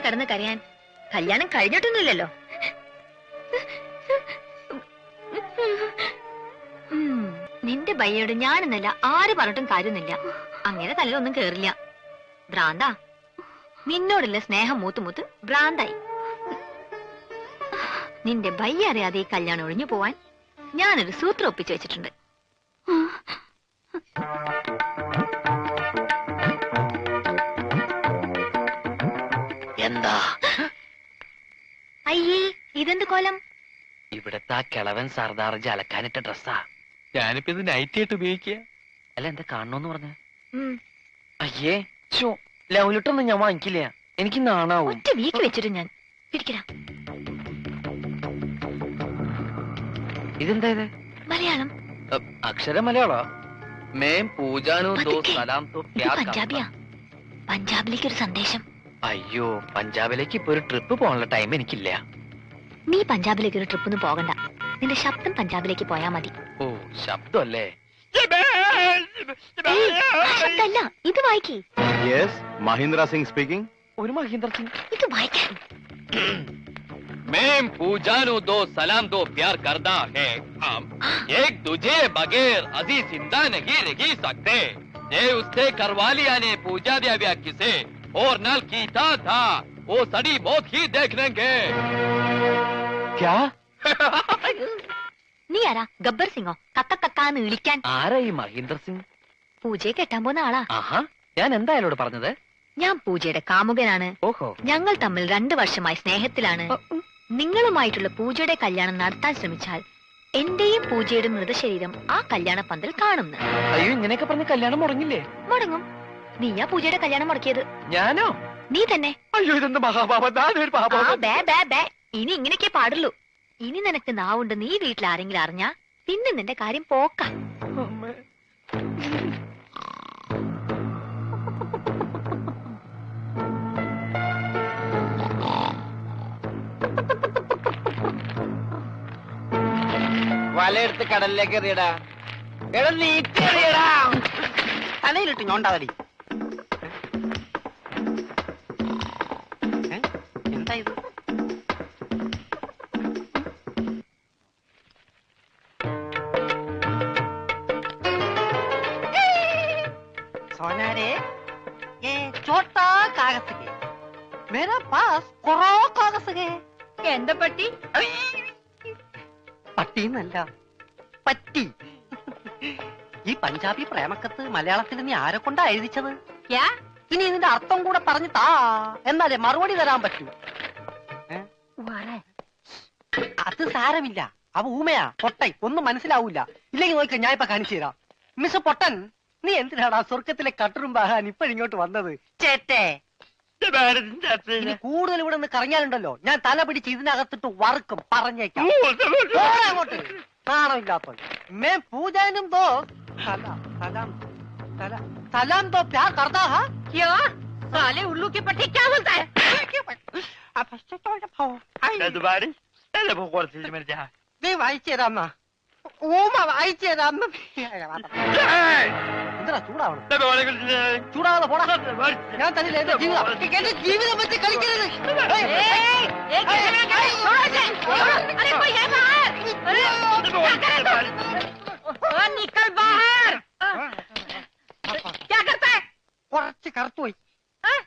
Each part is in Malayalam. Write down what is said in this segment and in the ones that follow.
കിടന്ന് കരയാൻ? കല്യാണം കഴിഞ്ഞിട്ടൊന്നുമില്ലല്ലോ. നിന്റെ ഭയ്യോട് ഞാനെന്നല്ല ആര് പറഞ്ഞിട്ടും കാര്യമൊന്നുമില്ല. അങ്ങനെ തലയിലൊന്നും കേറില്ല. ഭ്രാന്താ. നിന്നോടുള്ള സ്നേഹം മൂത്തുമൂത്ത് ഭ്രാന്തായി. നിന്റെ ഭയ്യ അറിയാതെ ഈ കല്യാണം ഒഴിഞ്ഞു പോവാൻ ഞാനൊരു സൂത്രം ഒപ്പിച്ചു വെച്ചിട്ടുണ്ട്. എന്താ? അയ്യേ, ഇതെന്ത് കോലം? ഇവിടത്തെ ആ കിളവൻ സർദാർജി അലക്കാനിട്ട ഡ്രസ്സാ. ഞാനിപ്പോ ഇത് നൈറ്റ് ആയിട്ട് ഉപയോഗിക്കുക. അല്ല, എന്താ കാണണോന്ന് പറഞ്ഞ? അയ്യേ, ലൗലിട്ടൊന്നും ഞാൻ വാങ്ങിക്കില്ല. എനിക്ക് നാണാവും. ഒറ്റ വീക്ക് വെച്ചിട്ട് ഞാൻ പിടിക്കടാ. ഇതെന്താ ഇത്? മലയാളം. അക്ഷരം മലയാളോ? മേം പൂജാനോ ദോ സലാം തോ പ്യാർ. പഞ്ചാബിയാ. പഞ്ചാബിലേക്ക് ഒരു സന്ദേശം. അയ്യോ, പഞ്ചാബിലേക്ക് ഇപ്പൊ ഒരു ട്രിപ്പ് പോകാനുള്ള ടൈം എനിക്കില്ല. നീ പഞ്ചാബിലേക്ക് ഒരു ട്രിപ്പ് ഒന്നും പോകണ്ട. നിന്റെ ശബ്ദം പഞ്ചാബിലേക്ക് പോയാ മതി. ഓ, ശബ്ദമല്ലേ? ശബ്ദമല്ല, ഇത് വായിക്കേ. മഹീന്ദ്ര സിംഗ് സ്പീക്കിംഗ്. ഒരു മഹീന്ദ്ര സിംഗ്. ഇത് വായിക്കാൻ. मैं पूजानो दो सलाम दो प्यार करता है हम एक दूजे बगैर अजी जिंदा नहीं रह सकते। ये उससे करवालिया ने पूजा दिया व्या किसे और नल कीता था वो सड़ी बहुत ही देख लेंगे। क्या? നീ ആരാ? ഗബ്ബർ സിംഗോ? കക്ക കക്കാന്ന് വിളിക്കാൻ? ആരാ ഈ മഹീന്ദ്ര സിംഗ്? പൂജയെ കെട്ടാൻ പോന്ന ആളാ. ആഹാ, ഞാൻ എന്താ അയാളോട് പറഞ്ഞത്? ഞാൻ പൂജയുടെ കാമുകനാണ്. ഓഹോ. ഞങ്ങൾ തമ്മിൽ 2 വർഷമായി സ്നേഹത്തിലാണ്. നിങ്ങളുമായിട്ടുള്ള പൂജയുടെ കല്യാണം നടത്താൻ ശ്രമിച്ചാൽ എന്റെയും പൂജയുടെ മൃതശരീരം ആ കല്യാണ പന്തൽ കാണുന്നു. അയ്യോ, ഇങ്ങനെയൊക്കെ പറഞ്ഞ കല്യാണം മുടങ്ങില്ലേ? മുടങ്ങും. നീയാ പൂജയുടെ കല്യാണം മുടക്കിയത്. ഞാനോ? നീ തന്നെ. അയ്യോ, ഇതെന്ത് മഹാപാപം. ഇനി ഇങ്ങനെയൊക്കെ പാടുള്ളൂ. ഇനി നിനക്ക് നാവുണ്ട്. നീ വീട്ടിൽ ആരെങ്കിലും അറിഞ്ഞാ പിന്നെ നിന്റെ കാര്യം പോക്ക. വലയെടുത്ത് കടലിലേക്ക് എറിയടാ. എടാ, നീട്ടിയറിയടാ. തലയിലിട്ട് ഞോണ്ടാതടി. എന്താ ഇത്? सोनारे, ये छोटा कागज है। मेरा पास कोरा कागज है। എന്താ പറ്റി? പട്ടിന്നല്ല, പറ്റി. ഈ പഞ്ചാബി പ്രേമക്കത്ത് മലയാളത്തിൽ നീ ആരെ കൊണ്ടാ എഴുതിച്ചത്? ഇനി ഇതിന്റെ അർത്ഥം കൂടെ പറഞ്ഞു താ, എന്നാലേ മറുപടി തരാൻ പറ്റൂ. അത് സാരമില്ല, അവ ഊമയാ, പൊട്ടൻ, ഒന്നും മനസ്സിലാവൂല. ഇല്ലെങ്കിൽ നോക്ക, ഞാൻ ഇപ്പൊ കാണിച്ചു തരാം. മിസ് പൊട്ടൻ, നീ എന്തിനാടാ സ്വർഗത്തിലെ കട്ടുറുമ്പാകാൻ ഇപ്പോഴിങ്ങോട്ട് വന്നത്? ചേട്ടേ, കൂടുതൽ ഇവിടെ നിന്ന് കറങ്ങിയാലുണ്ടല്ലോ ഞാൻ തല പിടിച്ച് ഇതിനകത്തിട്ട് വറുക്കും, പറഞ്ഞേക്കാം. അങ്ങോട്ട് നാണമില്ലാത്ത മേ പൂജാനും ദോ സലാം ദോ പ്യാർ കർത്താ ഹാ. ക്യാ സാലേ ഉള്ളൂ की पट्टी क्या बोलता है? നീ വായിച്ചു തരാമ്മ. ഊമ വായിച്ചു തരാമ്മ. എന്താ ചൂടാവണം? ചൂടാവാതെ പോടാ. ഞാൻ തന്നെ എന്റെ ജീവിതം വെച്ച് കളിക്കരുത്.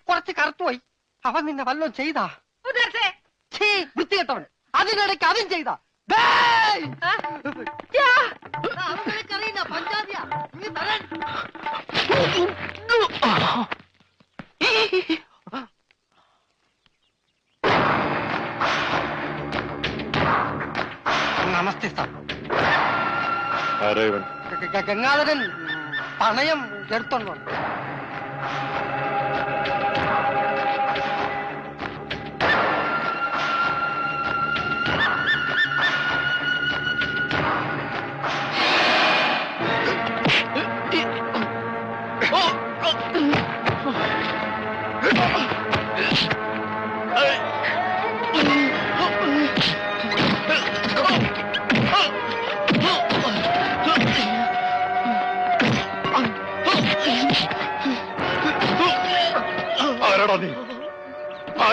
കുറച്ച് കറുത്തുപോയി. അവൻ നിന്നെ വല്ലതും ചെയ്താ? വൃത്തികെട്ടവൻ. അതിനിടയ്ക്ക് അതും ചെയ്താ? പഞ്ചാബിയാ. നമസ്തേ സാർ. ഗംഗാധരൻ പണയം എടുത്തോണ്ടോ?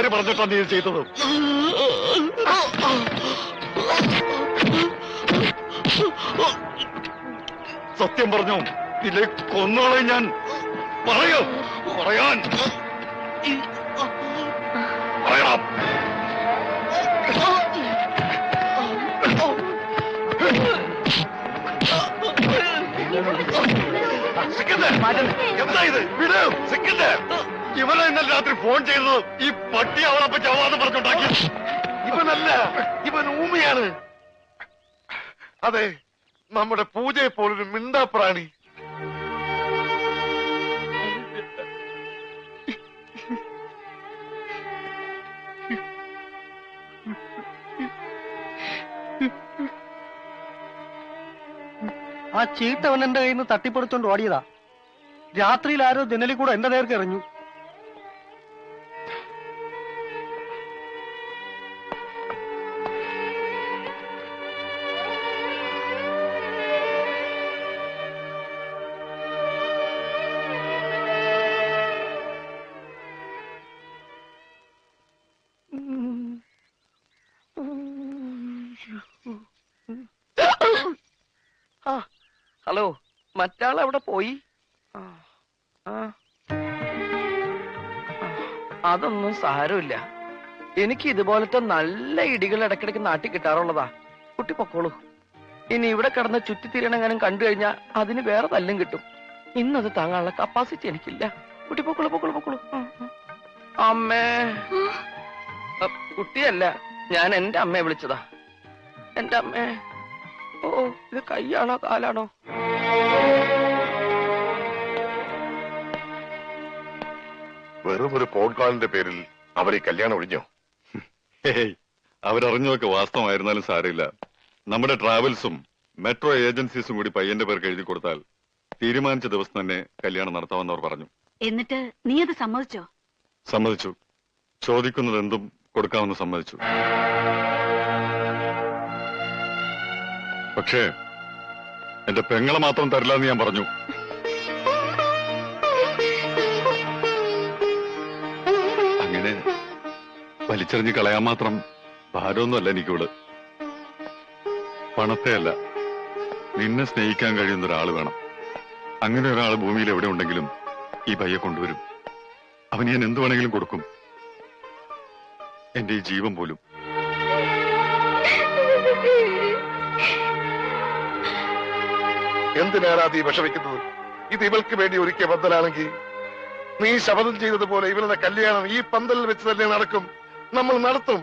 ആര് പറഞ്ഞിട്ടാ നീ ഇത് ചെയ്തത്? സത്യം പറഞ്ഞു, ഇല്ലേ കൊന്നോളെ ഞാൻ. പറയൂ, പറയാൻ പറയണം. എന്താ ഇത്? വിട് സിക്കന്ദർ. ഇവനെ ഇന്നലെ രാത്രി ഫോൺ ചെയ്തത് ഈ പട്ടി അവളപ്പ ചവാന്ന് പറഞ്ഞുണ്ടാക്കി. ഇവനല്ല, ഇവൻ ഊമയാണ്. അതെ, നമ്മുടെ പൂജയെ പോലൊരു മിണ്ടാപ്രാണി. ആ ചീട്ടവൻ എന്റെ കയ്യിൽ നിന്ന് തട്ടിപ്പറിച്ചോണ്ട് ഓടിയതാ. രാത്രിയിൽ ആരോ ജനലിൽ കൂടെ എന്റെ നേർക്ക് എറിഞ്ഞു. ഹലോ, മറ്റാൾ എവിടെ പോയി? അതൊന്നും സാരമില്ല. എനിക്ക് ഇതുപോലത്തെ നല്ല ഇടികൾ ഇടയ്ക്കിടയ്ക്ക് നാട്ടിൽ കിട്ടാറുള്ളതാ. കുട്ടി പൊക്കോളൂ. ഇനി ഇവിടെ കിടന്ന് ചുറ്റിത്തിരിയണെങ്ങാനും കണ്ടു കഴിഞ്ഞാൽ അതിന് വേറെ തല്ലും കിട്ടും. ഇന്നത് താങ്ങാനുള്ള കപ്പാസിറ്റി എനിക്കില്ല. കുട്ടി പൊക്കോളൂ, പൊക്കോളൂ, പൊക്കോളൂ. അമ്മേ, കുട്ടിയല്ല, ഞാൻ എന്റെ അമ്മയെ വിളിച്ചതാ. എന്റെ അമ്മേ. ഓ, ഇത് കൈയാണോ കാലാണോ? വെറും ഒരു ഫോൺ കോളിന്റെ പേരിൽ അവർ ഈ കല്യാണം ഒഴിഞ്ഞോ? അവരറിഞ്ഞതൊക്കെ വാസ്തവമായിരുന്നാലും സാരമില്ല. നമ്മുടെ ട്രാവൽസും മെട്രോ ഏജൻസീസും കൂടി പയ്യന്റെ പേർക്ക് എഴുതി കൊടുത്താൽ തീരുമാനിച്ച ദിവസം തന്നെ കല്യാണം നടത്താമെന്ന് അവർ പറഞ്ഞു. എന്നിട്ട് നീ അത് സമ്മതിച്ചോ? സമ്മതിച്ചു. ചോദിക്കുന്നത് എന്തും കൊടുക്കാമെന്ന് സമ്മതിച്ചു. പക്ഷേ എന്റെ പെങ്ങളെ മാത്രം തരില്ല എന്ന് ഞാൻ പറഞ്ഞു. അങ്ങനെ വലിച്ചെറിഞ്ഞ് കളയാൻ മാത്രം ഭാരമൊന്നുമല്ല എനിക്കിവിടെ. പണത്തെ അല്ല, നിന്നെ സ്നേഹിക്കാൻ കഴിയുന്ന ഒരാൾ വേണം. അങ്ങനെ ഒരാൾ ഭൂമിയിൽ എവിടെ ഉണ്ടെങ്കിലും ഈ പയ്യെ കൊണ്ടുവരും. അവന് ഞാൻ എന്തു വേണമെങ്കിലും കൊടുക്കും, എന്റെ ഈ ജീവൻ പോലും. എന്തിനാണ് നീ വിഷമിക്കുന്നത്? ഇത് ഇവൾക്ക് വേണ്ടി ഒരുക്കിയ പന്തലാണെങ്കിൽ നീ ശപഥം ചെയ്തതുപോലെ ഇവരുടെ കല്യാണം ഈ പന്തലിൽ വെച്ച് തന്നെ നടക്കും. നമ്മൾ നടത്തും.